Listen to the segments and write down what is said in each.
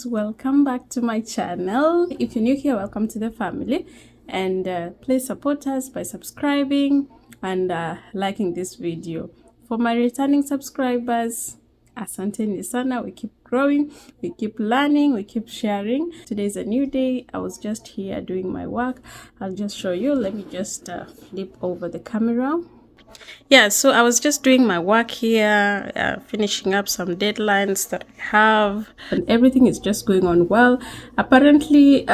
guys, welcome back to my channel. If you're new here, welcome to the family, and please support us by subscribing and liking this video. For my returning subscribers, asanteni sana. We keep growing, we keep learning, we keep sharing. Today is a new day. I was just here doing my work. I'll just show you. Let me just flip over the camera. Yeah, so I was just doing my work here, finishing up some deadlines that I have, and everything is just going on well. Apparently,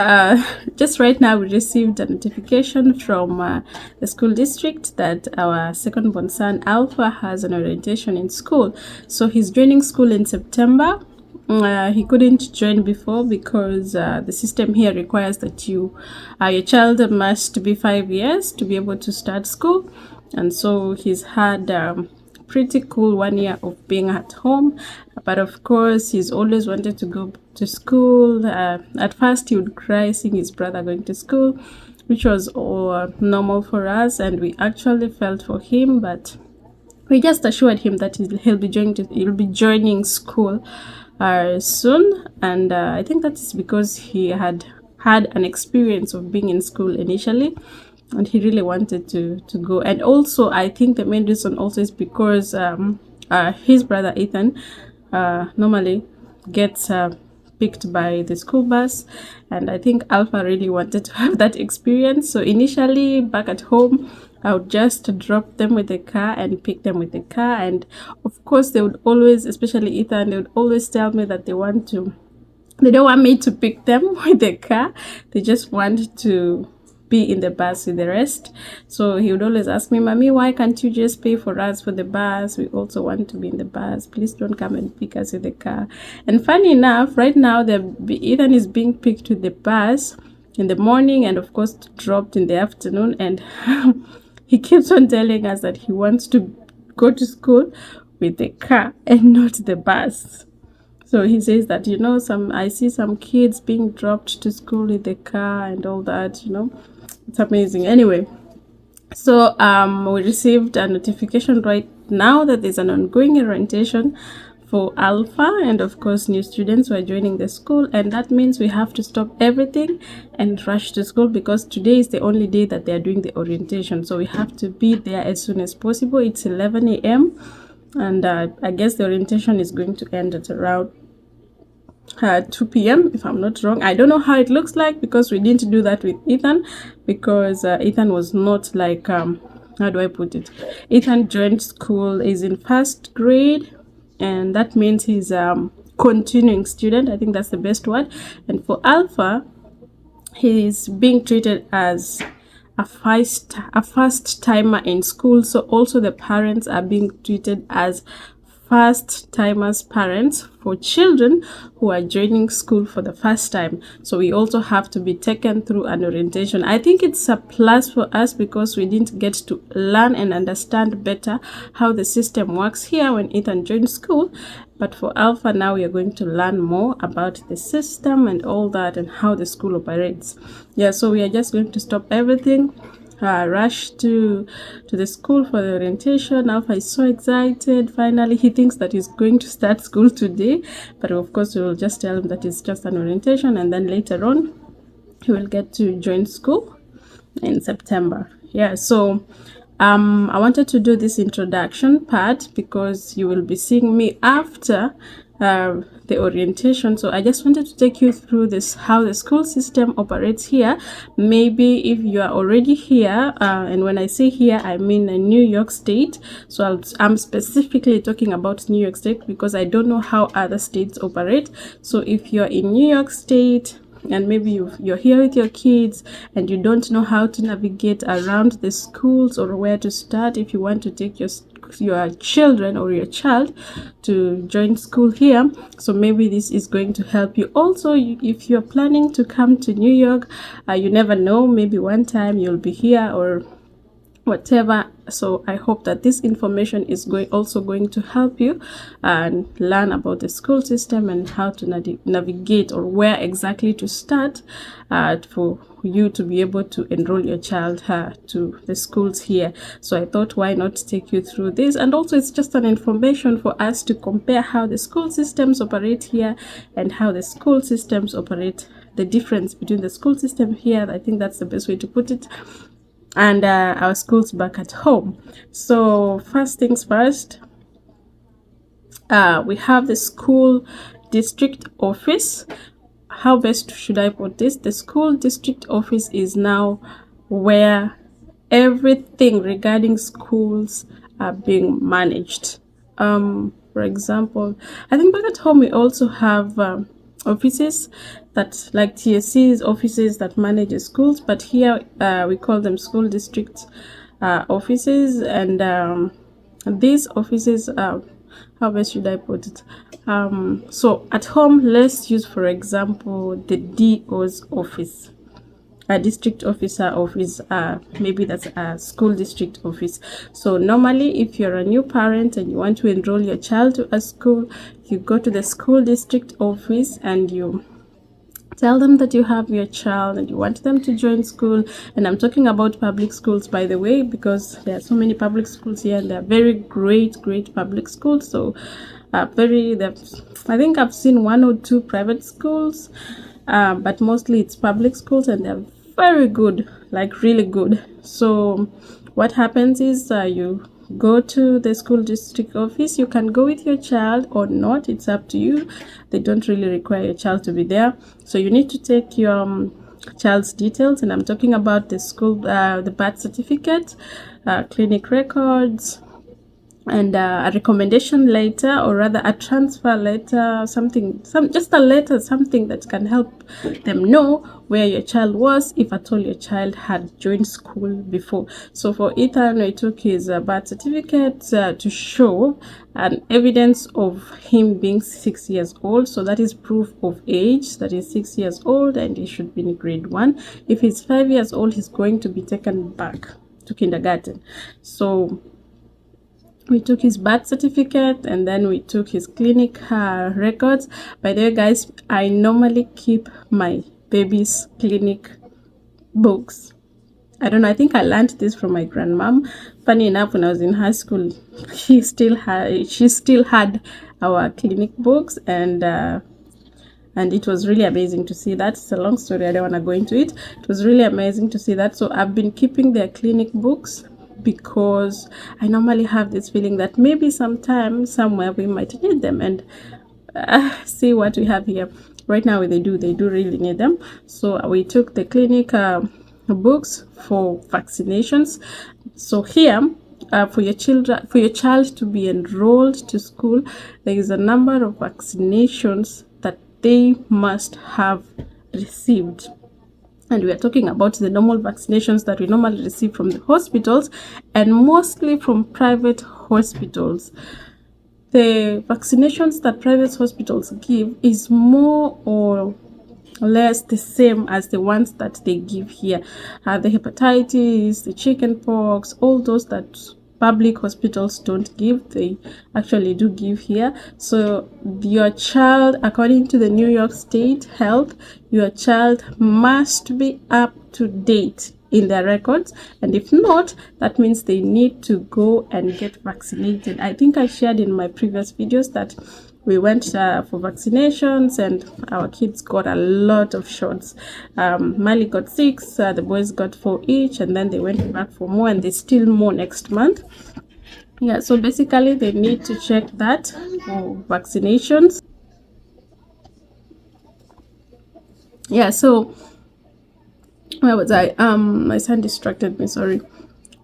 just right now we received a notification from the school district that our second born son Alpha has an orientation in school. So he's joining school in September. He couldn't join before because the system here requires that your child must be 5 years to be able to start school. And so he's had pretty cool 1 year of being at home, but of course he's always wanted to go to school. At first he would cry seeing his brother going to school, which was all normal for us, and we actually felt for him, but we just assured him that he'll be joining school soon. And I think that is because he had an experience of being in school initially, and he really wanted to go. And also I think the main reason also is because his brother Ethan normally gets picked by the school bus, and I think Alpha really wanted to have that experience. So initially back at home, I would just drop them with the car and pick them with the car, and of course they would always, especially Ethan, they would always tell me that they don't want me to pick them with the car. They just want to be in the bus with the rest. So he would always ask me, "Mommy, why can't you just pay for us for the bus? We also want to be in the bus. Please don't come and pick us with the car." And funny enough, right now Ethan is being picked with the bus in the morning and of course dropped in the afternoon, and he keeps on telling us that he wants to go to school with the car and not the bus. So he says that, I see some kids being dropped to school with the car and all that, It's amazing. Anyway, so we received a notification right now that there's an ongoing orientation for Alpha, and of course new students who are joining the school, and that means we have to stop everything and rush to school because today is the only day that they are doing the orientation. So we have to be there as soon as possible. It's 11 a.m. and I guess the orientation is going to end at around 2 p.m. if I'm not wrong. I don't know how it looks like because we didn't do that with Ethan, because Ethan was not like how do I put it, Ethan joined school, is in first grade, and that means he's continuing student. I think that's the best word. And for Alpha, he's being treated as a first timer in school, so also the parents are being treated as first timers parents for children who are joining school for the first time. So we also have to be taken through an orientation. I think it's a plus for us because we didn't get to learn and understand better how the system works here when Ethan joined school. But for Alpha now, we are going to learn more about the system and all that and how the school operates. Yeah, so we are just going to stop everything, rush to the school for the orientation. Alpha is so excited. Finally, he thinks that he's going to start school today, but of course we will just tell him that it's just an orientation, and then later on he will get to join school in September. Yeah, so I wanted to do this introduction part because you will be seeing me after the orientation. So I just wanted to take you through this, how the school system operates here. Maybe if you are already here, and when I say here I mean New York State, so I'm specifically talking about New York State because I don't know how other states operate. So if you're in New York State and maybe you're here with your kids and you don't know how to navigate around the schools or where to start, if you want to take your children or your child to join school here, so maybe this is going to help you. Also, if you're planning to come to New York, you never know, maybe one time you'll be here or whatever, So I hope that this information is also going to help you and learn about the school system and how to navigate, or where exactly to start for you to be able to enroll your child to the schools here. So I thought, why not take you through this? And also, it's just an information for us to compare how the school systems operate here and how the school systems operate, the difference between the school system here. I think that's the best way to put it, and our schools back at home. So first things first, we have the school district office. How best should I put this? The school district office is now where everything regarding schools are being managed. For example, I think back at home we also have offices that, like TSC's offices that manage schools, but here we call them school district offices. And these offices, how best should I put it? So at home, let's use, for example, the DO's office, a district officer office. Maybe that's a school district office. So normally, if you're a new parent and you want to enroll your child to a school, you go to the school district office and you tell them that you have your child and you want them to join school. And I'm talking about public schools, by the way, because there are so many public schools here, and they're very great public schools. So I think I've seen 1 or 2 private schools, but mostly it's public schools, and they're very good, like really good. So what happens is you go to the school district office. You can go with your child or not, it's up to you. They don't really require your child to be there. So you need to take your child's details, and I'm talking about the school, the birth certificate, clinic records, and a recommendation letter, or rather a transfer letter, just a letter, something that can help them know where your child was, if at all your child had joined school before. So for Ethan, we took his birth certificate to show an evidence of him being 6 years old. So that is proof of age, that is 6 years old, and he should be in grade 1. If he's 5 years old, he's going to be taken back to kindergarten. So we took his birth certificate, and then we took his clinic records. By the way, guys, I normally keep my baby's clinic books. I don't know, I think I learned this from my grandmom. Funny enough, when I was in high school, she still had our clinic books, and it was really amazing to see that. It's a long story, I don't want to go into it. It was really amazing to see that. So I've been keeping their clinic books, because I normally have this feeling that maybe sometime, somewhere, we might need them. And see what we have here right now. They do really need them. So we took the clinic books for vaccinations. So here, for your child to be enrolled to school, there is a number of vaccinations that they must have received. And we are talking about the normal vaccinations that we normally receive from the hospitals, and mostly from private hospitals. The vaccinations that private hospitals give is more or less the same as the ones that they give here. The hepatitis, the chickenpox, all those that public hospitals don't give, they actually do give here. So your child, according to the New York State Health, your child must be up to date in their records, and if not, that means they need to go and get vaccinated. I think I shared in my previous videos that we went for vaccinations, and our kids got a lot of shots. Mali got 6, the boys got 4 each, and then they went back for more, and there's still more next month. Yeah, so basically they need to check that for vaccinations. Yeah, so where was I? My son distracted me, sorry.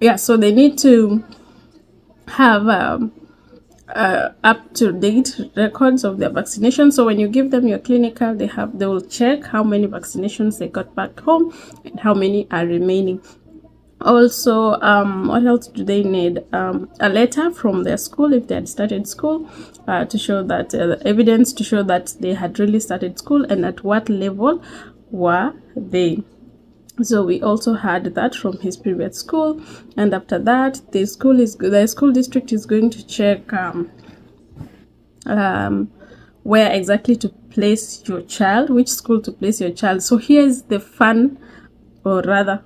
Yeah, so they need to have up-to-date records of their vaccination. So when you give them your clinical, they will check how many vaccinations they got back home and how many are remaining. Also, what else do they need? A letter from their school, if they had started school, to show that evidence to show that they had really started school, and at what level were they. So we also had that from his previous school, and after that the school district is going to check where exactly to place your child, which school to place your child. So here's the fun, or rather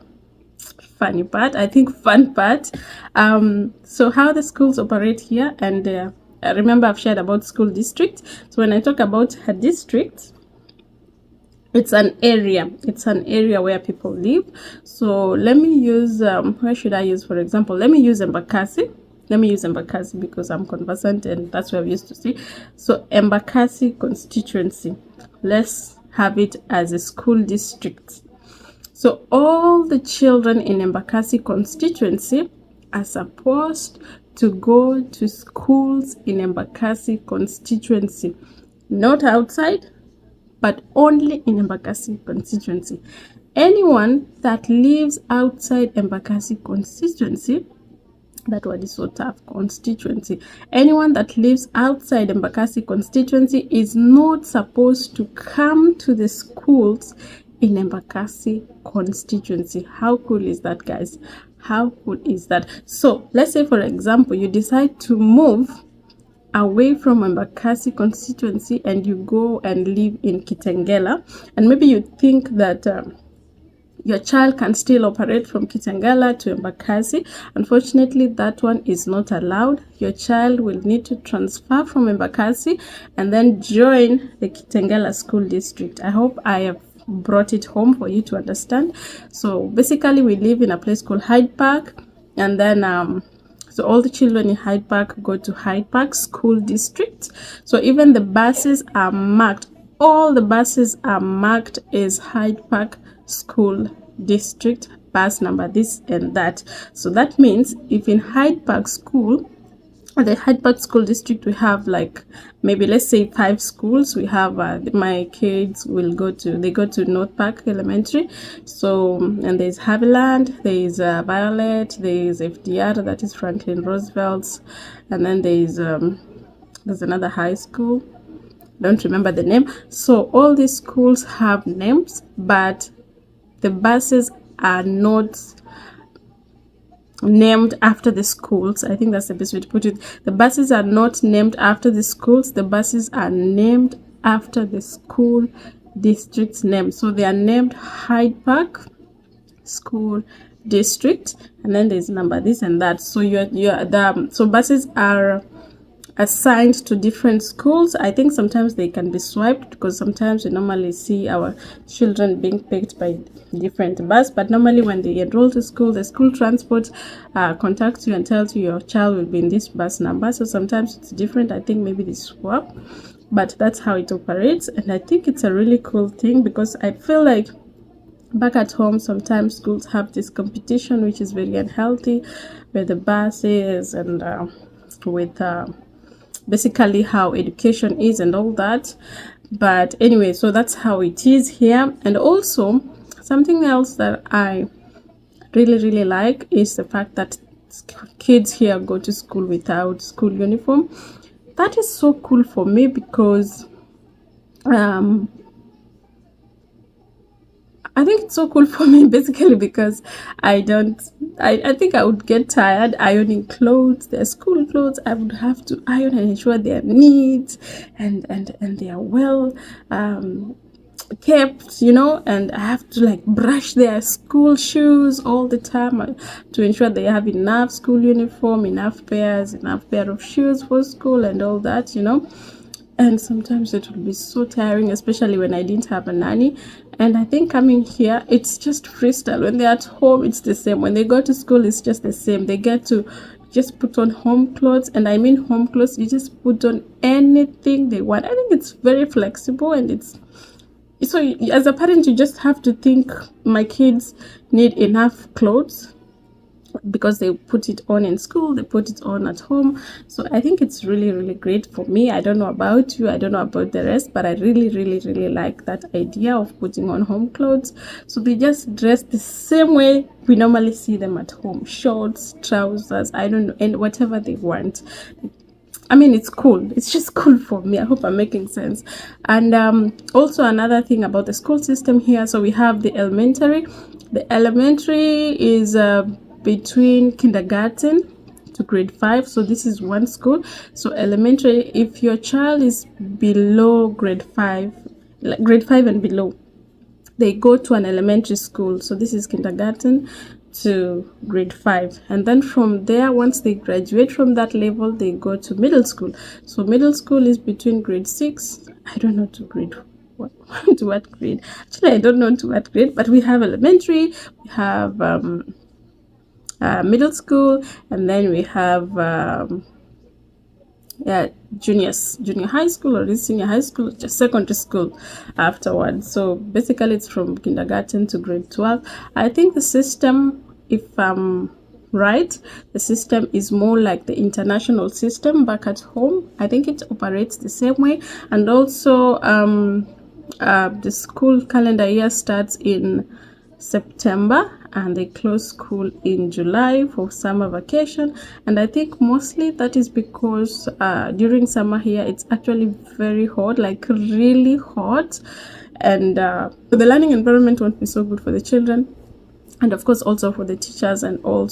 funny part, I think fun part. So how the schools operate here, and remember I've shared about school district. So when I talk about a district, it's an area where people live. So let me use where should I use, for example, let me use Embakasi because I'm conversant and that's where we used to see. So Embakasi constituency, let's have it as a school district. So all the children in Embakasi constituency are supposed to go to schools in Embakasi constituency, not outside, but only in Embakasi constituency. Anyone that lives outside Embakasi constituency, that word is so tough, constituency. Anyone that lives outside Embakasi constituency is not supposed to come to the schools in Embakasi constituency. How cool is that, guys? How cool is that? So let's say, for example, you decide to move away from Embakasi constituency and you go and live in Kitengela, and maybe you think that your child can still operate from Kitengela to Embakasi. Unfortunately, that one is not allowed. Your child will need to transfer from Embakasi and then join the Kitengela school district. I hope I have brought it home for you to understand. So basically, we live in a place called Hyde Park, and then so all the children in Hyde Park go to Hyde Park School District. So even the buses are marked. All the buses are marked as Hyde Park School District, bus number this and that. So that means if in Hyde Park School, the Hyde Park School District, we have like maybe let's say 5 schools. We have my kids will go to North Park Elementary. So and there's Haviland, there's Violet, there's FDR, that is Franklin Roosevelt's, and then there's another high school. Don't remember the name. So all these schools have names, but the buses are not named after the schools. I think that's the best way to put it. The buses are not named after the schools. The buses are named after the school district's name. So they are named Hyde Park School District, and then there's number this and that. So so buses are assigned to different schools. I think sometimes they can be swiped because sometimes we normally see our children being picked by different bus, but normally when they enroll to school, the school transport contacts you and tells you your child will be in this bus number. So sometimes it's different. I think maybe they swap, but that's how it operates. And I think it's a really cool thing because I feel like back at home sometimes schools have this competition which is very unhealthy with the buses and with basically how education is and all that. But anyway, so that's how it is here. And also something else that I really like is the fact that kids here go to school without school uniform. That is so cool for me because I think it's so cool for me basically because I think I would get tired ironing clothes, their school clothes. I would have to iron and ensure they are neat and they are well kept, you know, and I have to like brush their school shoes all the time to ensure they have enough school uniform, enough pair of shoes for school and all that, you know. And sometimes it will be so tiring, especially when I didn't have a nanny. And I think coming here, it's just freestyle. When they're at home, it's the same. When they go to school, it's just the same. They get to just put on home clothes. And I mean home clothes, you just put on anything they want. I think it's very flexible, and it's so as a parent, you just have to think my kids need enough clothes because they put it on in school, they put it on at home. So I think it's really great for me. I don't know about you, I don't know about the rest, but I really like that idea of putting on home clothes. So they just dress the same way we normally see them at home, shorts, trousers, I don't know, and whatever they want. I mean, it's cool. It's just cool for me. I hope I'm making sense. And also another thing about the school system here. So we have the elementary. The elementary is between kindergarten to grade 5. So this is one school. So elementary, if your child is below grade 5, like grade 5 and below, they go to an elementary school. So this is kindergarten to grade 5, and then from there, once they graduate from that level, they go to middle school. So middle school is between grade 6, I don't know, to grade what to what grade. Actually, I don't know to what grade, but we have elementary, we have middle school, and then we have junior high school, or senior high school, just secondary school afterwards. So basically it's from kindergarten to grade 12. I think the system, if I'm right, the system is more like the international system back at home. I think it operates the same way. And also the school calendar year starts in September, and they close school in July for summer vacation. And I think mostly that is because during summer here it's actually very hot, like really hot, and the learning environment won't be so good for the children, and of course also for the teachers and all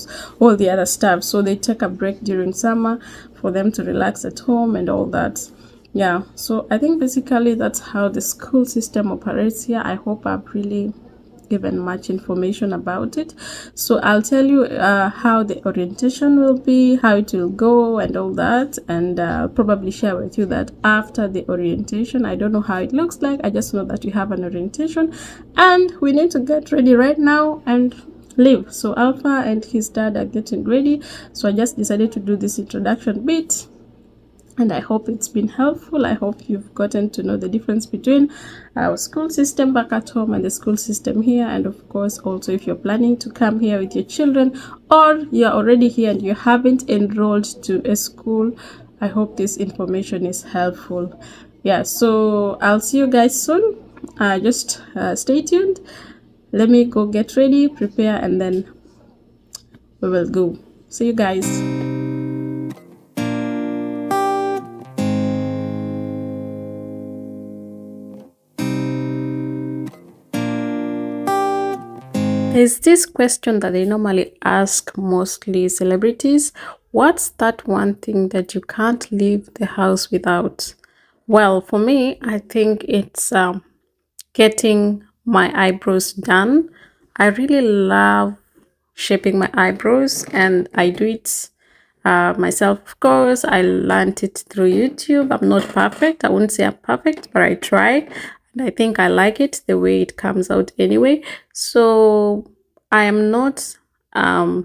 the other staff. So they take a break during summer for them to relax at home and all that. Yeah, so I think basically that's how the school system operates here. I hope I've really given much information about it. So I'll tell you how the orientation will be, how it will go and all that, and I'll probably share with you that after the orientation. I don't know how it looks like, I just know that we have an orientation and we need to get ready right now and leave. So Alpha and his dad are getting ready, so I just decided to do this introduction bit, and I hope it's been helpful. I hope you've gotten to know the difference between our school system back at home and the school system here. And of course, also if you're planning to come here with your children, or you're already here and you haven't enrolled to a school, I hope this information is helpful. Yeah, so I'll see you guys soon. Just stay tuned. Let me go get ready, prepare, and then we will go. See you guys. There's this question that they normally ask mostly celebrities. What's that one thing that you can't leave the house without? Well, for me, I think it's getting my eyebrows done. I really love shaping my eyebrows, and I do it myself. Of course, I learned it through YouTube. I'm not perfect. I wouldn't say I'm perfect, but I try, and I think I like it the way it comes out anyway. So I am not I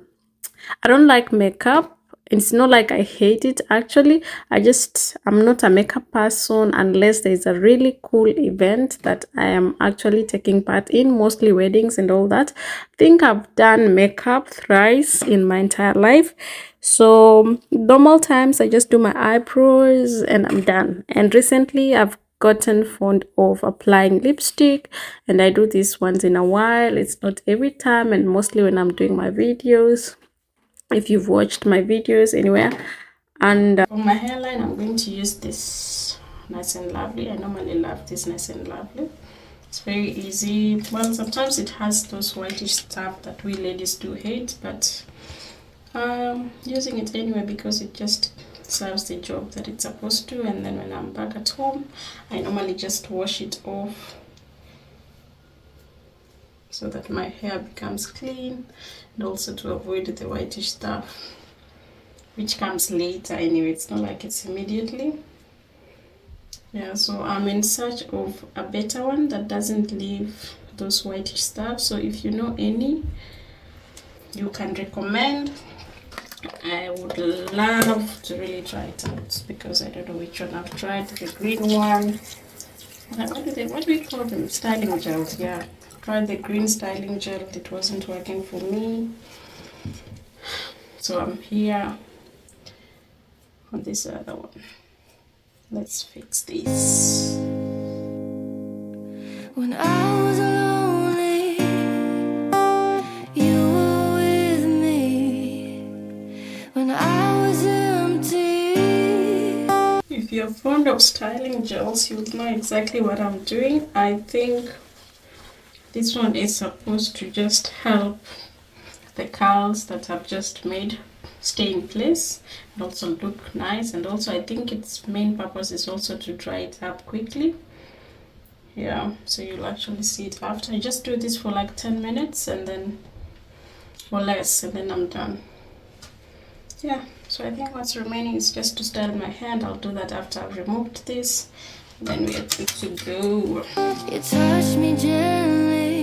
don't like makeup. It's not like I hate it actually. I'm not a makeup person unless there's a really cool event that I am actually taking part in, mostly weddings and all that. I think I've done makeup thrice in my entire life. So normal times I just do my eyebrows and I'm done. And recently I've gotten fond of applying lipstick, and I do this once in a while. It's not every time, and mostly when I'm doing my videos, if you've watched my videos anywhere. And for my hairline, I'm going to use this Nice and Lovely. I normally love this Nice and Lovely. It's very easy. Well, sometimes it has those whitish stuff that we ladies do hate, but using it anyway because it just serves the job that it's supposed to. And then when I'm back at home, I normally just wash it off so that my hair becomes clean, and also to avoid the whitish stuff which comes later anyway. It's not like it's immediately. Yeah, so I'm in search of a better one that doesn't leave those whitish stuff. So if you know any you can recommend, I would love to really try it out, because I don't know which one I've tried. The green one, what do we call them? Styling gels. Yeah, tried the green styling gel. It wasn't working for me, so I'm here on this other one. Let's fix this. When I was lonely, you were with me. When I was empty, If you're fond of styling gels, you'll know exactly what I'm doing. I think this one is supposed to just help the curls that I've just made stay in place and also look nice, and also I think its main purpose is also to dry it up quickly. Yeah, so you'll actually see it after. I just do this for like 10 minutes and then or less, and then I'm done. Yeah, so I think what's remaining is just to style my hair, and I'll do that after I've removed this. Then we are good to go. You touch me gently.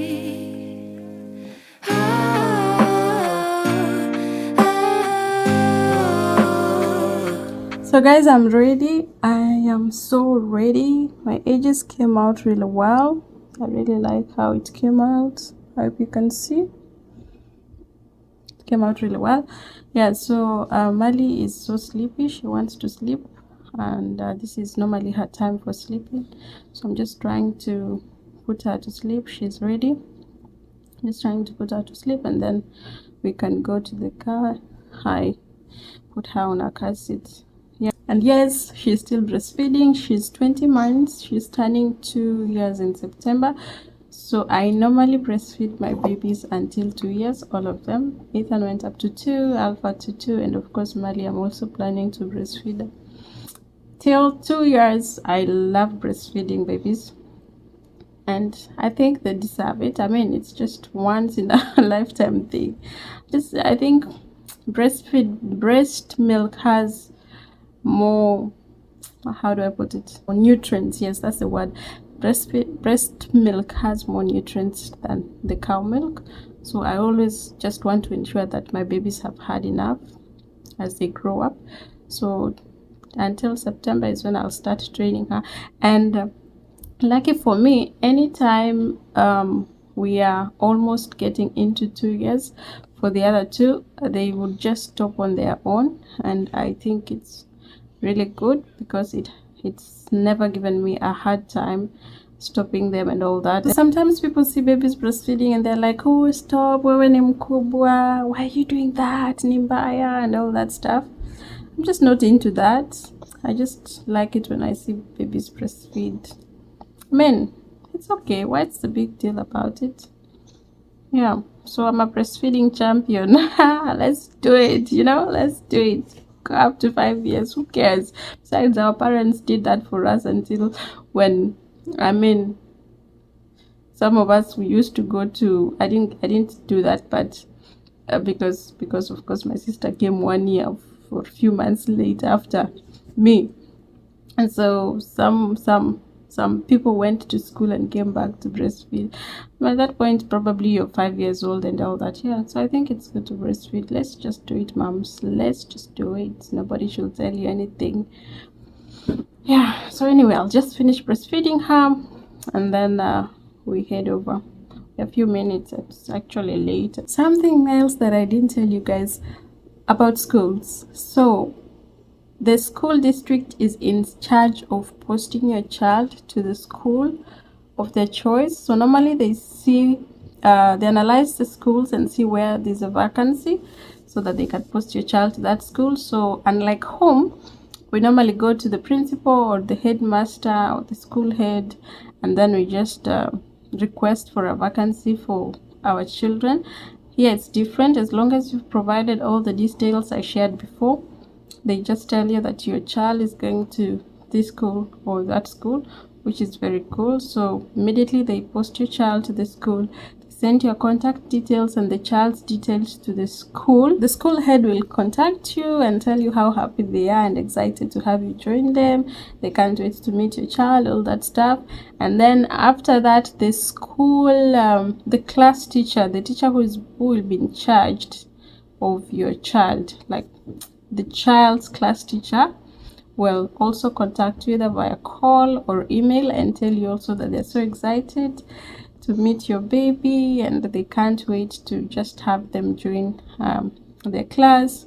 So guys, I'm ready. I am so ready. My edges came out really well. I really like how it came out. I hope you can see. It came out really well. Yeah, so Mali is so sleepy. She wants to sleep, and this is normally her time for sleeping. So I'm just trying to put her to sleep. She's ready. Just trying to put her to sleep, and then we can go to the car. I put her on a car seat. Yeah, and yes, she's still breastfeeding. She's 20 months. She's turning 2 years in September. So I normally breastfeed my babies until 2 years, all of them. Ethan went up to 2, Alpha to 2, and of course Mali, I'm also planning to breastfeed her till 2 years. I love breastfeeding babies, and I think they deserve it. I mean, it's just once in a lifetime thing. I think breast milk has more, how do I put it, more nutrients. Yes, that's the word. Breast milk has more nutrients than the cow milk, so I always just want to ensure that my babies have had enough as they grow up. So until September is when I'll start training her, and lucky for me, anytime we are almost getting into 2 years, for the other two, they would just stop on their own, and I think it's really good because it's never given me a hard time stopping them and all that. Sometimes people see babies breastfeeding and they're like, oh, stop, wewe ni mkubwa, why are you doing that, ni mbaya, and all that stuff. I'm just not into that. I just like it when I see babies breastfeed. Men, it's okay. What's the big deal about it? Yeah, so I'm a breastfeeding champion. Let's do it, let's do it. Go up to 5 years, who cares? Besides, our parents did that for us until when, I mean, some of us, we used to go to, I didn't do that, but because of course my sister came 1 year for a few months late after me, and so some people went to school and came back to breastfeed. At that point, probably you're 5 years old and all that. Yeah, so I think it's good to breastfeed. Let's just do it, moms. Let's just do it. Nobody should tell you anything. Yeah, so anyway, I'll just finish breastfeeding her, and then we head over. A few minutes. It's actually late. Something else that I didn't tell you guys about schools. So the school district is in charge of posting your child to the school of their choice. So normally they see, they analyze the schools and see where there's a vacancy so that they can post your child to that school. So unlike home, we normally go to the principal or the headmaster or the school head, and then we just request for a vacancy for our children. Here it's different. As long as you've provided all the details I shared before, they just tell you that your child is going to this school or that school, which is very cool. So immediately they post your child to the school, they send your contact details and the child's details to the school. The school head will contact you and tell you how happy they are and excited to have you join them. They can't wait to meet your child, all that stuff. And then after that, the school, the class teacher, the teacher who will be in charge of your child, like the child's class teacher, will also contact you either via call or email and tell you also that they're so excited to meet your baby and they can't wait to just have them join their class.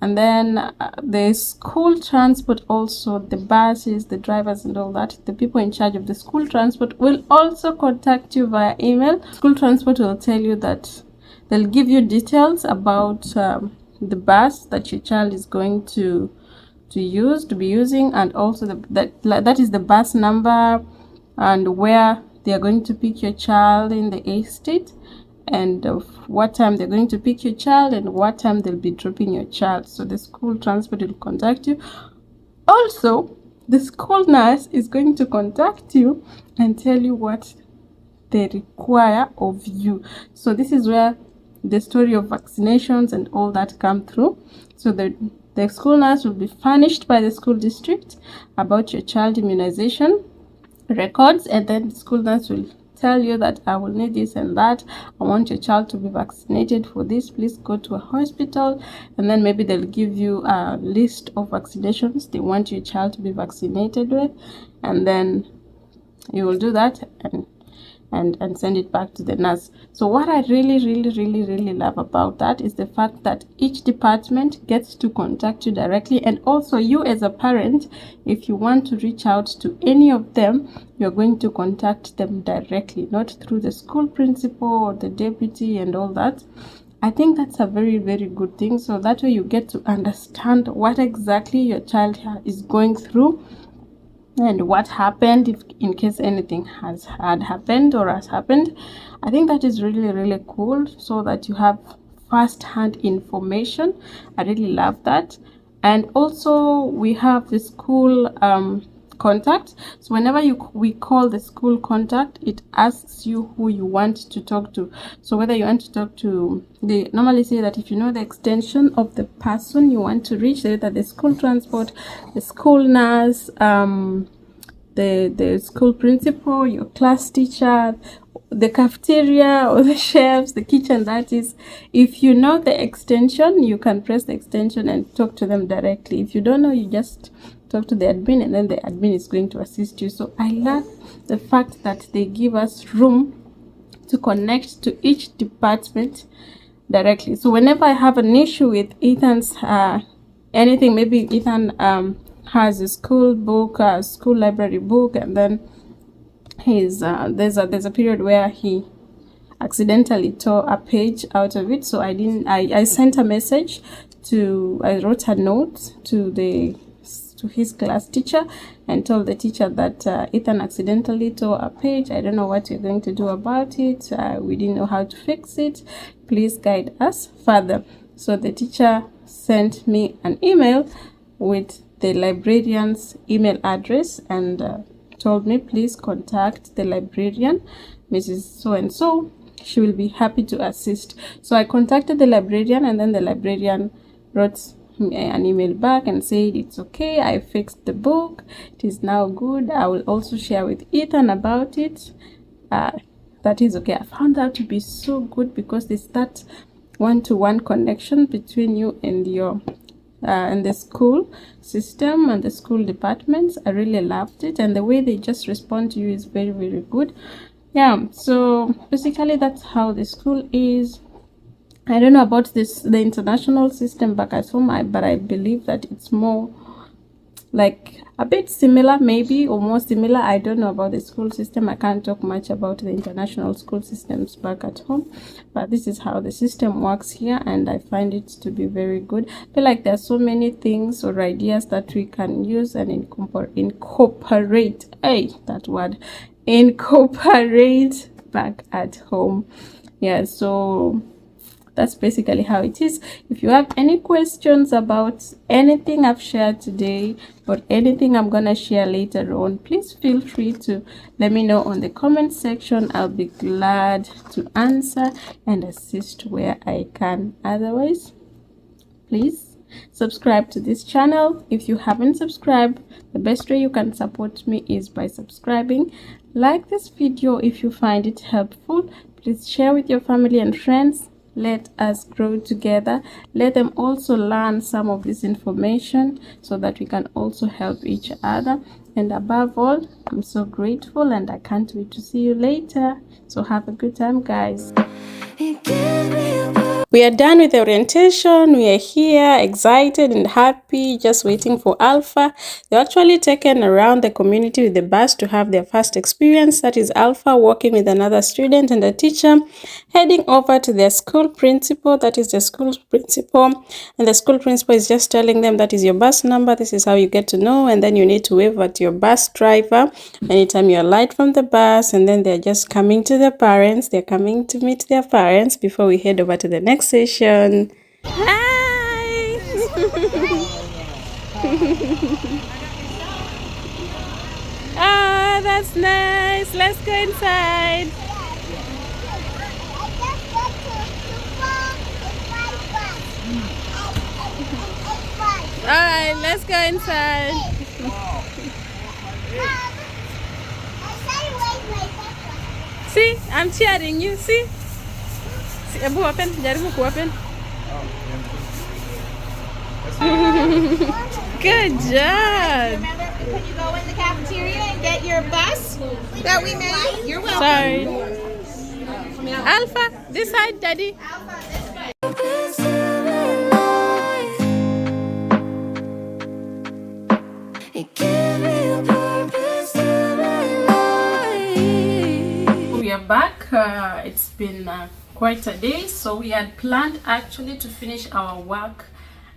And then the school transport, also the buses, the drivers and all that, the people in charge of the school transport will also contact you via email. School transport will tell you that they'll give you details about the bus that your child is going to to be using, and also that is the bus number and where they are going to pick your child in the estate, and what time they're going to pick your child and what time they'll be dropping your child. So the school transport will contact you. Also, the school nurse is going to contact you and tell you what they require of you. So this is where the story of vaccinations and all that come through. So the school nurse will be furnished by the school district about your child immunization records, and then the school nurse will tell you that I will need this and that. I want your child to be vaccinated for this. Please go to a hospital, and then maybe they'll give you a list of vaccinations they want your child to be vaccinated with, and then you will do that and send it back to the nurse. So what I really love about that is the fact that each department gets to contact you directly, and also you as a parent, if you want to reach out to any of them, you're going to contact them directly, not through the school principal or the deputy and all that. I think that's a very good thing, so that way you get to understand what exactly your child is going through and what happened, if in case anything had happened or has happened. I think that is really cool, so that you have first-hand information. I really love that. And also we have the school contact. So whenever we call the school contact, it asks you who you want to talk to. So whether you want to talk to, they normally say that if you know the extension of the person you want to reach, either the school transport, the school nurse, the school principal, your class teacher, the cafeteria, or the chefs, the kitchen, that is, if you know the extension, you can press the extension and talk to them directly. If you don't know, you just talk to the admin, and then the admin is going to assist you. So I love the fact that they give us room to connect to each department directly. So whenever I have an issue with Ethan's anything, maybe Ethan has a school book, a school library book, and then there's a period where he accidentally tore a page out of it. So I sent a message I wrote a note to his class teacher and told the teacher that Ethan accidentally tore a page. I don't know what you're going to do about it. We didn't know how to fix it. Please guide us further. So the teacher sent me an email with the librarian's email address and told me, please contact the librarian, Mrs. So-and-so. She will be happy to assist. So I contacted the librarian, and then the librarian wrote an email back and said it's okay, I fixed the book, it is now good. I will also share with Ethan about it. That is okay. I found that to be so good, because there's that one-to-one connection between you and your and the school system and the school departments. I really loved it, and the way they just respond to you is very good. Yeah, so basically that's how the school is. I don't know about the international system back at home, but I believe that it's more like a bit similar, maybe, or more similar. I don't know about the school system. I can't talk much about the international school systems back at home, but this is how the system works here, and I find it to be very good. I feel like there are so many things or ideas that we can use and incorporate incorporate back at home. Yeah, so that's basically how it is. If you have any questions about anything I've shared today or anything I'm gonna share later on, please feel free to let me know on the comment section. I'll be glad to answer and assist where I can. Otherwise, please subscribe to this channel. If you haven't subscribed, the best way you can support me is by subscribing. Like this video if you find it helpful. Please share with your family and friends. Let us grow together. Let them also learn some of this information so that we can also help each other. And above all, I'm so grateful, and I can't wait to see you later. So have a good time, guys. We are done with the orientation. We are here excited and happy, just waiting for Alpha. They're actually taken around the community with the bus to have their first experience. That is Alpha walking with another student and a teacher, heading over to their school principal. That is the school principal. And the school principal is just telling them that is your bus number. This is how you get to know. And then you need to wave at your bus driver anytime you alight from the bus. And then they're just coming to their parents. They're coming to meet their parents before we head over to the next session. Hi! Ah, that's nice. Let's go inside. Alright, let's go inside. See, I'm cheering you, see? See, Abu open, jaribu ku open. Good job. Remember when you go in the cafeteria and get your bus that we made? You're welcome. Sorry. Alpha, this side, Daddy. We are back. It's been quite a day, so we had planned actually to finish our work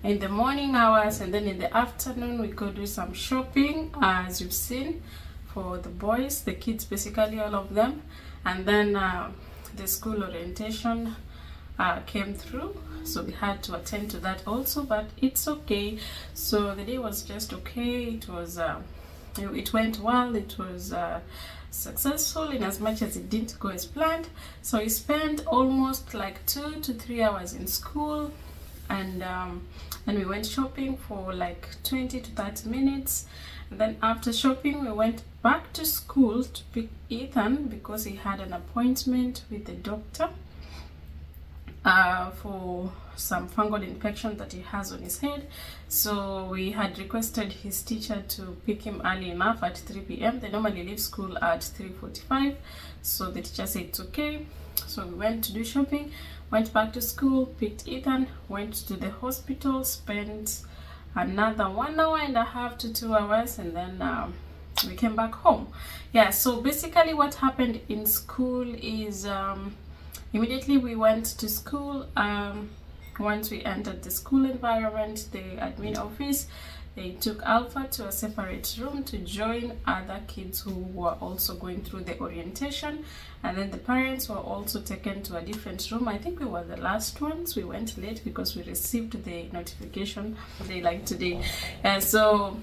in the morning hours, and then in the afternoon we could do some shopping, as you've seen, for the boys, the kids, basically all of them. And then the school orientation came through, so we had to attend to that also, but it's okay. So the day was just okay. It was it went well. It was successful in as much as it didn't go as planned. So we spent almost like 2 to 3 hours in school, and we went shopping for like 20 to 30 minutes. And then after shopping, we went back to school to pick Ethan because he had an appointment with the doctor for some fungal infection that he has on his head. So we had requested his teacher to pick him early enough at 3 p.m. They normally leave school at 3:45, so the teacher said it's okay. So we went to do shopping, went back to school, picked Ethan, went to the hospital, spent another 1.5 to 2 hours, and then we came back home. Yeah, so basically what happened in school is immediately we went to school. Once we entered the school environment, the admin office, they took Alpha to a separate room to join other kids who were also going through the orientation. And then the parents were also taken to a different room. I think we were the last ones. We went late because we received the notification day like today. So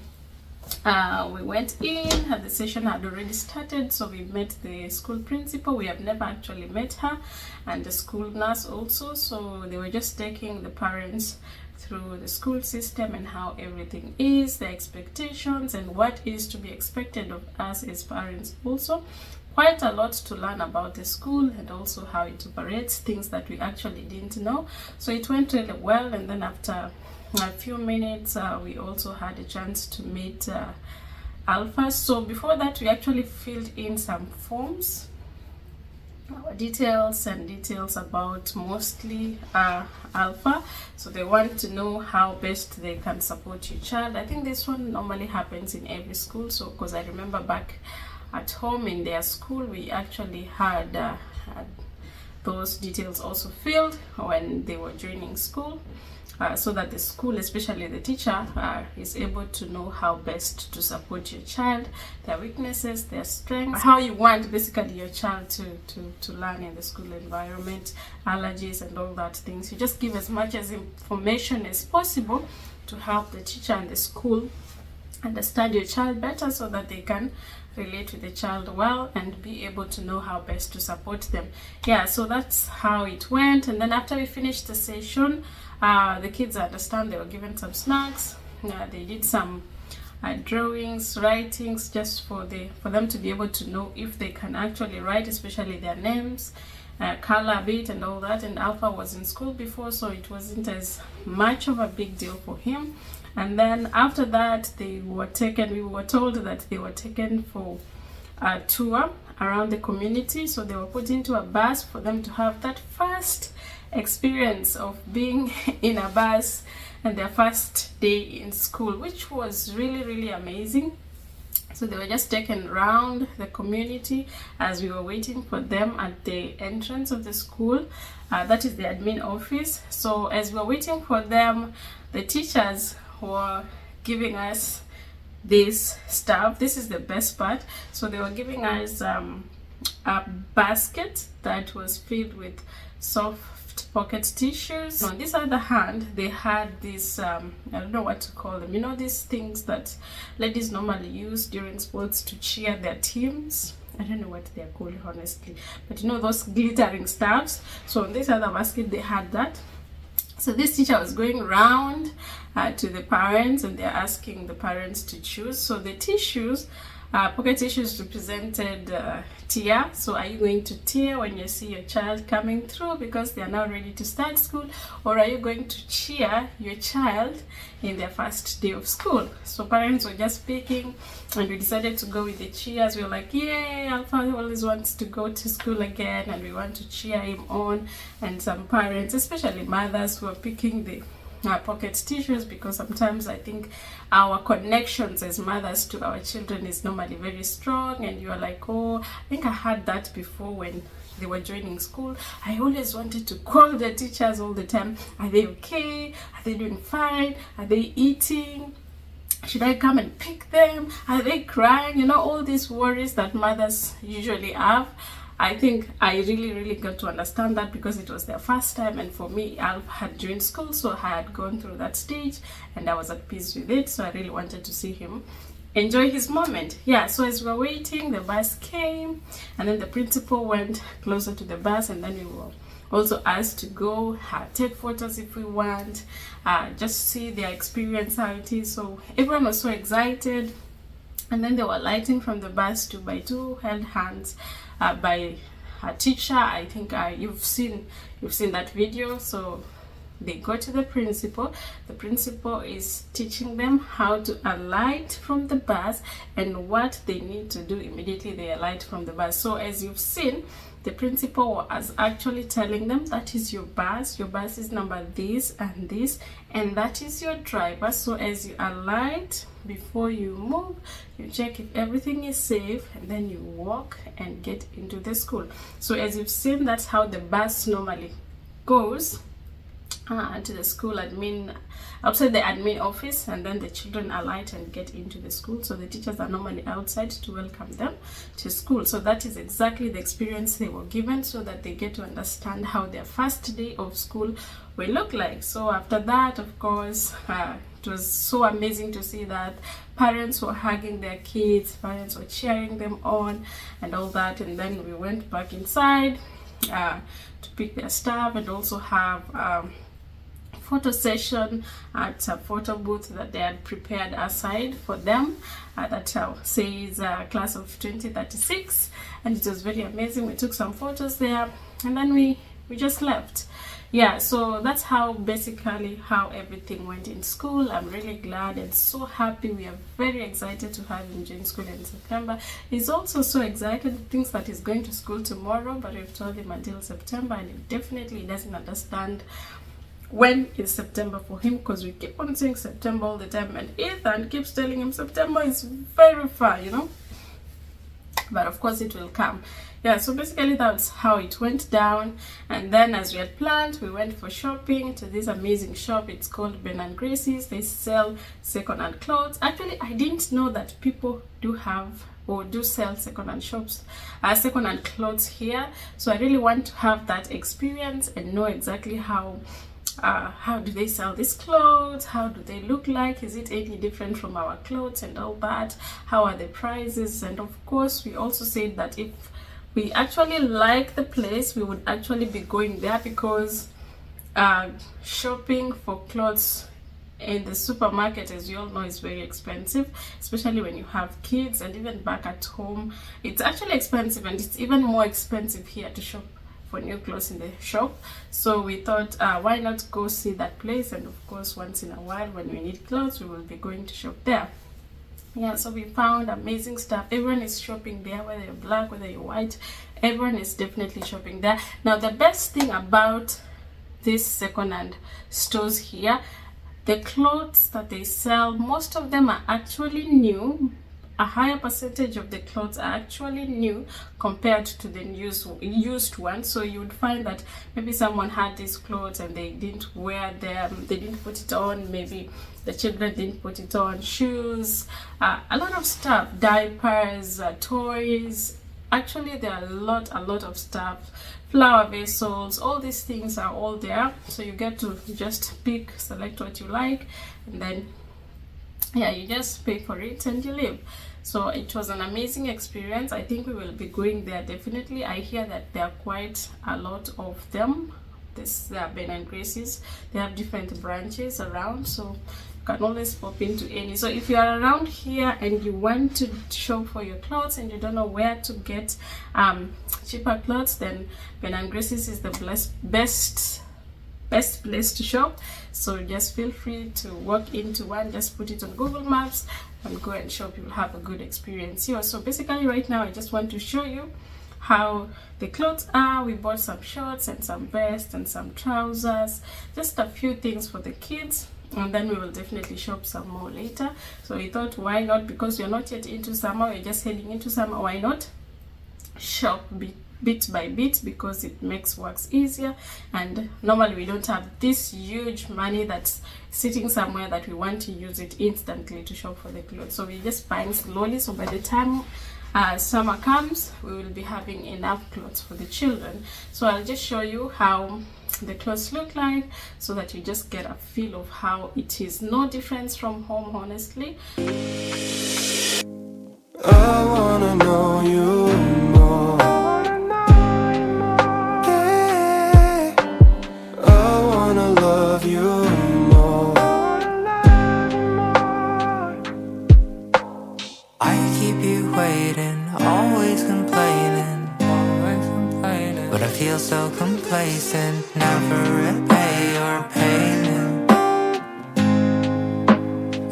we went in, and the session had already started. So we met the school principal. We have never actually met her, and the school nurse also. So they were just taking the parents through the school system and how everything is, the expectations, and what is to be expected of us as parents also. Quite a lot to learn about the school and also how it operates, things that we actually didn't know. So it went really well. And then after a few minutes, we also had a chance to meet Alpha. So before that, we actually filled in some forms, our details about mostly Alpha. So they want to know how best they can support your child. I think this one normally happens in every school. So because I remember back at home in their school, we actually had those details also filled when they were joining school, so that the school, especially the teacher, is able to know how best to support your child, their weaknesses, their strengths, how you want basically your child to learn in the school environment, allergies and all that things. You just give as much as information as possible to help the teacher and the school understand your child better, so that they can relate with the child well and be able to know how best to support them. Yeah, so that's how it went. And then after we finished the session, the kids understand, they were given some snacks. They did some drawings, writings, just for them to be able to know if they can actually write, especially their names, color a bit and all that. And Alpha was in school before, so it wasn't as much of a big deal for him. And then after that, we were told that they were taken for a tour around the community. So they were put into a bus for them to have that first experience of being in a bus and their first day in school, which was really amazing. So they were just taken around the community as we were waiting for them at the entrance of the school. That is the admin office. So as we were waiting for them, the teachers were giving us this stuff. This is the best part. So they were giving us a basket that was filled with soft pocket tissues. On this other hand, they had this I don't know what to call them, you know, these things that ladies normally use during sports to cheer their teams. I don't know what they're called honestly, but you know, those glittering stuffs. So on this other basket they had that. So this teacher was going around to the parents, and they're asking the parents to choose. So the tissues, pocket tissues, represented tear. So are you going to tear when you see your child coming through because they are now ready to start school, or are you going to cheer your child in their first day of school? So parents were just picking, and we decided to go with the cheers. We were like, yay, Alpha always wants to go to school again, and we want to cheer him on. And some parents, especially mothers, were picking the pocket tissues, because sometimes I think our connections as mothers to our children is normally very strong, and you're like, oh, I think I had that before when they were joining school. I always wanted to call the teachers all the time. Are they okay? Are they doing fine? Are they eating? Should I come and pick them? Are they crying? You know, all these worries that mothers usually have. I think I really got to understand that because it was their first time, and for me, Alf had joined school, so I had gone through that stage and I was at peace with it. So I really wanted to see him enjoy his moment. Yeah, so as we were waiting, the bus came, and then the principal went closer to the bus, and then we were also asked to go take photos if we want, just see their experience, how it is. So everyone was so excited. And then they were lighting from the bus 2 by 2, held hands by a teacher. I think you've seen that video. So they go to the principal. The principal is teaching them how to alight from the bus and what they need to do immediately they alight from the bus. So as you've seen, the principal was actually telling them, that is your bus is number this and this, and that is your driver. So as you alight, before you move, you check if everything is safe, and then you walk and get into the school. So as you've seen, that's how the bus normally goes to the school admin, outside the admin office, and then the children alight and get into the school. So the teachers are normally outside to welcome them to school. So that is exactly the experience they were given, so that they get to understand how their first day of school will look like. So after that, of course, it was so amazing to see that parents were hugging their kids, parents were cheering them on and all that. And then we went back inside to pick their stuff, and also have photo session at a photo booth that they had prepared aside for them, that says class of 2036, and it was very amazing. We took some photos there, and then we just left. Yeah, so that's how basically how everything went in school. I'm really glad and so happy. We are very excited to have him join school in September. He's also so excited. He thinks that he's going to school tomorrow, but we've told him until September, and he definitely doesn't understand when is September for him, because we keep on saying September all the time, and Ethan keeps telling him September is very far, you know, but of course it will come. Yeah, so basically that's how it went down. And then, as we had planned, we went for shopping to this amazing shop. It's called Ben and Gracie's. They sell second-hand clothes. Actually, I didn't know that people do have or do sell second-hand shops, second-hand clothes here. So I really want to have that experience and know exactly how do they sell these clothes, how do they look like, is it any different from our clothes and all that, how are the prices. And of course, we also said that if we actually like the place, we would actually be going there, because shopping for clothes in the supermarket, as you all know, is very expensive, especially when you have kids. And even back at home, it's actually expensive, and it's even more expensive here to shop for new clothes in the shop. So we thought, why not go see that place? And of course, once in a while when we need clothes, we will be going to shop there. Yeah, so we found amazing stuff. Everyone is shopping there, whether you're black, whether you're white, everyone is definitely shopping there. Now the best thing about these second-hand stores here, the clothes that they sell, most of them are actually new. A higher percentage of the clothes are actually new compared to the used ones. So you would find that maybe someone had these clothes and they didn't wear them, they didn't put it on, maybe the children didn't put it on, shoes, a lot of stuff, diapers, toys. Actually, there are a lot of stuff, flower vessels, all these things are all there. So you get to just select what you like, and then yeah, you just pay for it and you leave. So it was an amazing experience. I think we will be going there definitely. I hear that there are quite a lot of them. There are Ben and Grace's. They have different branches around, so you can always pop into any. So if you are around here and you want to shop for your clothes and you don't know where to get cheaper clothes, then Ben and Grace's is the best place to shop. So just feel free to walk into one, just put it on Google Maps and go and shop. You'll have a good experience here. So basically right now I just want to show you how the clothes are. We bought some shorts and some vests and some trousers, just a few things for the kids, and then we will definitely shop some more later. So we thought, why not, because we're not yet into summer, we're just heading into summer, why not shop bit by bit, because it makes works easier. And normally we don't have this huge money that's sitting somewhere that we want to use it instantly to shop for the clothes. So we just buying slowly, so by the time summer comes, we will be having enough clothes for the children. So I'll just show you how the clothes look like, so that you just get a feel of how it is. No difference from home, honestly. I wanna know you more. Yeah. I wanna love you more. I keep you waiting, always complaining, but I feel so complacent, never repay your payment.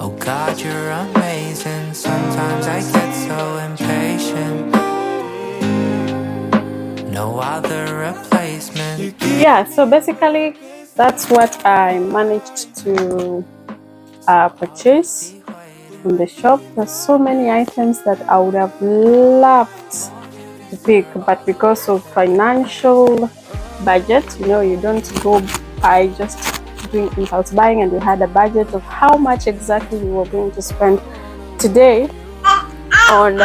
Oh God, you're amazing. Sometimes I get so impatient. No other replacement. Yeah, so basically that's what I managed to purchase from the shop. There's so many items that I would have loved to pick, but because of financial budget, you don't go by just doing impulse buying, and you had a budget of how much exactly you were going to spend today on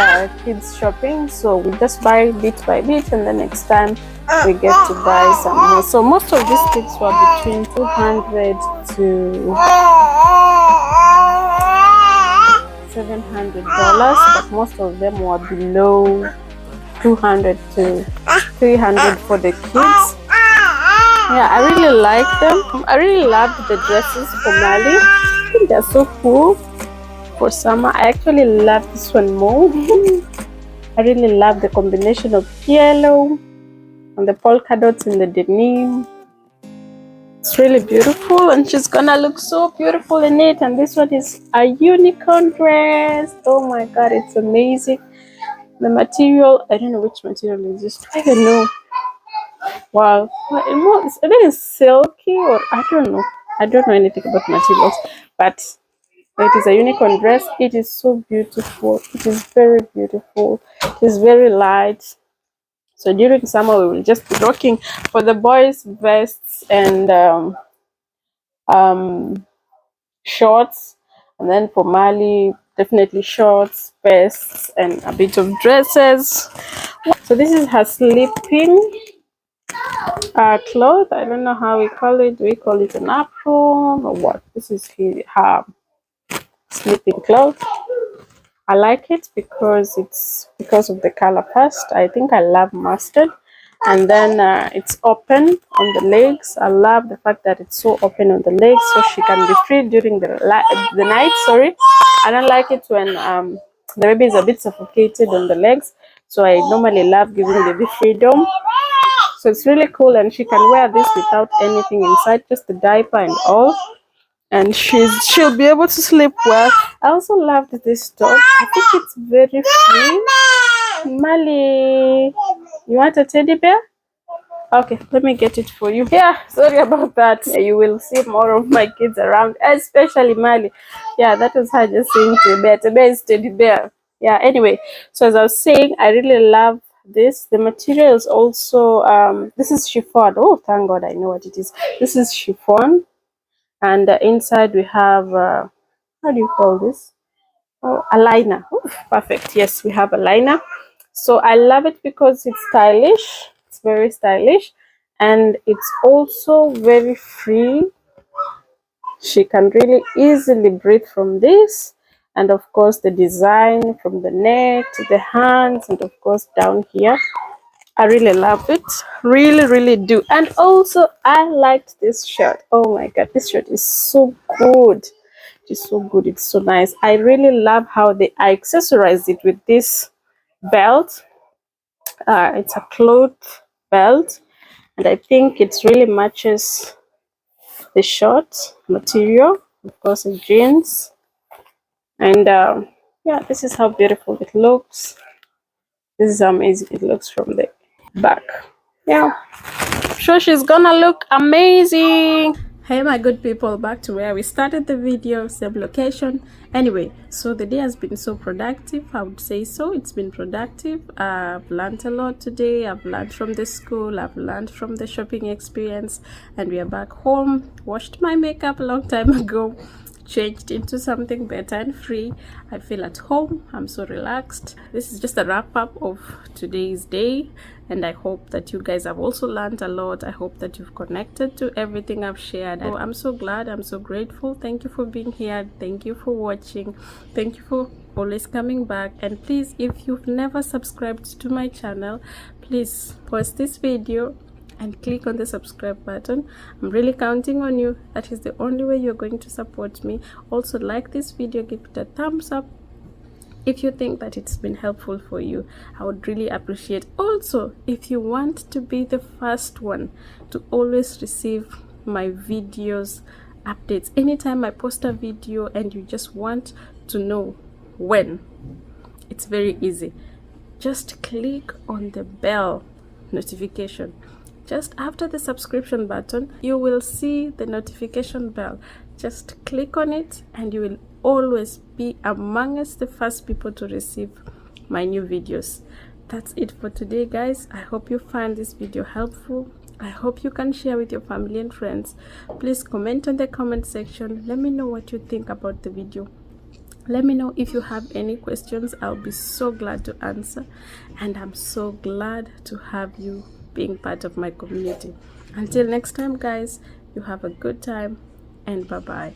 kids shopping. So we just buy bit by bit, and the next time we get to buy some more. So most of these kits were between $200 to $700, but most of them were below $200 to $300 for the kids. Yeah, I really like them. I really love the dresses for Mali. I think they're so cool for summer. I actually love this one more. I really love the combination of yellow and the polka dots in the denim. It's really beautiful, and she's gonna look so beautiful in it. And this one is a unicorn dress. Oh my God, it's amazing. The material, I don't know which material is this. I don't know. Wow, I think it's silky, or I don't know. I don't know anything about materials, but it is a unicorn dress. It is so beautiful. It is very beautiful. It is very light. So during summer, we will just be rocking for the boys vests and shorts, and then for Mali, definitely shorts, vests, and a bit of dresses. So this is her sleeping cloth. I don't know how we call it. Do we call it an apron or what? This is her sleeping cloth. I like it because of the color. First, I think I love mustard, and then it's open on the legs. I love the fact that it's so open on the legs, so she can be free during the night. Sorry, I don't like it when the baby is a bit suffocated on the legs, so I normally love giving the baby freedom. So it's really cool, and she can wear this without anything inside, just the diaper and all, and she'll be able to sleep well. I also loved this top. I think it's very free. Mali, you want a teddy bear? Okay, let me get it for you. Yeah, sorry about that. Yeah, you will see more of my kids around, especially Mali. Yeah, that was her just saying to bear. To bear is teddy bear. Yeah, anyway, so as I was saying, I really love this. The material is also this is chiffon. Oh, thank God, I know what it is. This is chiffon, and inside we have how do you call this? Oh, a liner. Oof, perfect. Yes, we have a liner. So I love it because it's stylish. It's very stylish, and it's also very free. She can really easily breathe from this, and of course the design from the neck to the hands, and of course down here. I really love it. Really do. And also I liked this shirt. Oh my god, this shirt is so good. It's so good. It's so nice. I really love how they accessorized it with this belt. It's a cloth belt, and I think it really matches the short material, of course, the jeans. And yeah, this is how beautiful it looks. This is how amazing it looks from the back. Yeah, sure, she's gonna look amazing. Hey my good people, back to where we started the video, same location. Anyway, so the day has been so productive. I would say so. It's been productive. I've learned a lot today. I've learned from the school, I've learned from the shopping experience, and we are back home. Washed my makeup a long time ago, changed into something better and free. I feel at home. I'm so relaxed. This is just a wrap up of today's day, and I hope that you guys have also learned a lot. I hope that you've connected to everything I've shared. So I'm so glad. I'm so grateful. Thank you for being here. Thank you for watching. Thank you for always coming back. And please, if you've never subscribed to my channel, please pause this video and click on the subscribe button. I'm really counting on you. That is the only way you're going to support me. Also, like this video, give it a thumbs up if you think that it's been helpful for you. I would really appreciate. Also, if you want to be the first one to always receive my videos updates, anytime I post a video and you just want to know when, it's very easy. Just click on the bell notification. Just after the subscription button, you will see the notification bell. Just click on it and you will always be amongst the first people to receive my new videos. That's it for today, guys. I hope you find this video helpful. I hope you can share with your family and friends. Please comment on the comment section. Let me know what you think about the video. Let me know if you have any questions. I'll be so glad to answer, and I'm so glad to have you being part of my community. Until next time, guys, you have a good time, and bye bye.